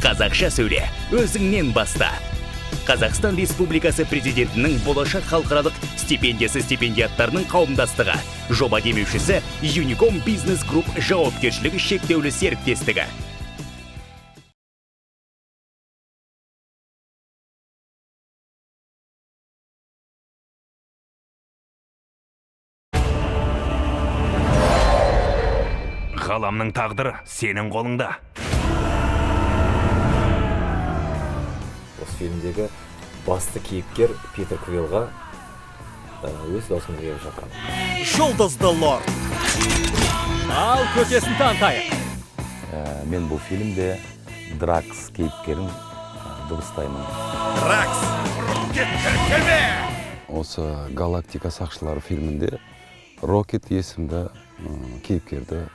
Қазақша сөйле, өзіңнен баста. Қазақстан Республикасы президентінің болашақ халықаралық стипендиясы стипендиаттарының қауымдастығы. Жоба демеушісі Unicom Business Group жауапкершілігі шектеулі серіктестігі. Ғаламның тағдыры сенің қолыңда. Осы фильмдегі басты кейіпкер Питер Квиллға өз даусымды беріп жатырмын. Жұлдызды лорд. Ал көкесін танытайық. Мен бұл фильмде Дракс кейіпкерін дыбыстаймын. Дракс. Келме! Осы Галактика сақшылары фильмінде Рокет есімді кейіпкерді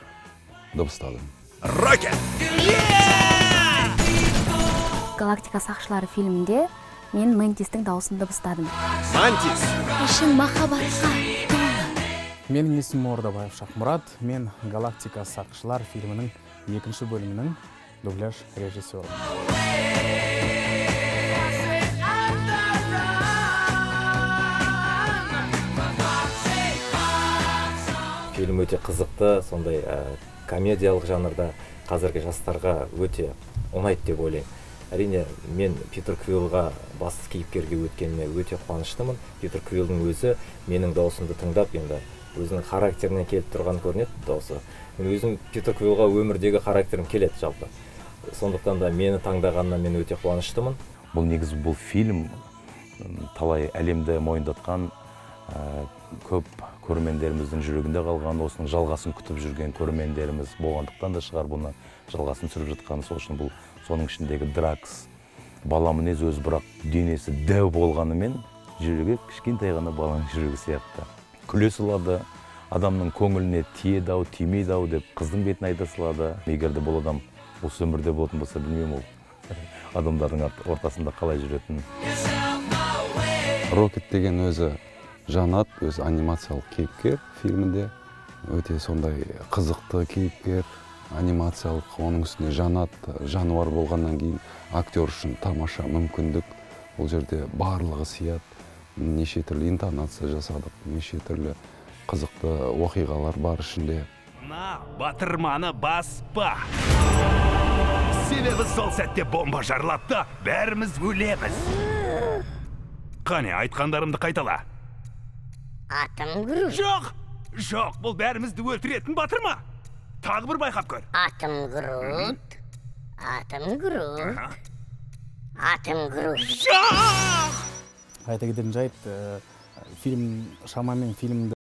дыбыстадым. Рокет! Галактика сақшылары фильмінде мен Мэнтистің дауысын дыбыстадым. Мантис. Ішін махаббатқа. Менің есімім Ордабаев Шахмұрат. Мен Галактика сақшылар фильмінің екінші бөлімінің дубляж режиссері. Фильм өте қызықты, сондай комедиялық жанрда қазіргі жастарға өте ұнайды деп ойлаймын. Әрине, мен Питер Квиллға басты кейіпкерге өткеніме өте қуаныштымын. Питер Квиллдің өзі менің даусымды тыңдап, енді өзінің характеріне келіп тұрған көрінеді дауысы. Мен өзім Питер Квиллға өмірдегі характерім келеді жалпы. Сондықтан да мені таңдағанына мен өте қуаныштымын. Бұл фильм талай әлемді мойындатқан, көп көрермендеріміздің жүрегінде қалған, осының жалғасын күтіп жүрген көрермендеріміз болғандықтан да шығар бұны жалғасын сүріп жатқаны. Сол үшін бұл соның ішіндегі Дракс бала мінез өзі, бірақ денесі дәу болғанымен жүрегі кішкентай ғана баланың жүрегі сияқты. Күле салады, адамның көңіліне тиеді-ау, тимейді-ау деп қыздың бетін айта салады. Егер де бұл адам осы өмірде болатын болса, білмеймін, ол адамдардың ортасында қалай жүретін. Рокет деген өзі Жанат, өзі анимациялық кейіпкер фильмінде. Өте сондай қызықты кейіпкер, анимациялық. Оның үстіне Жанат жануар болғаннан кейін актер үшін тамаша мүмкіндік. Бұл жерде барлығы сияды. Неше түрлі интонация жасадық, неше түрлі қызықты оқиғалар бар ішінде. Батырманы баспа. Себебі сол сәтте бомба жарылады, бәріміз өлеміз. Қане, айтқандарымды қайтала. Атым Грут. Жоқ, бұл бәрімізді өлтіретін батырма. Тағы бір байқап көр. Атым Грут. Жоқ! Айта кететін жайт, фильм шамамен фильмді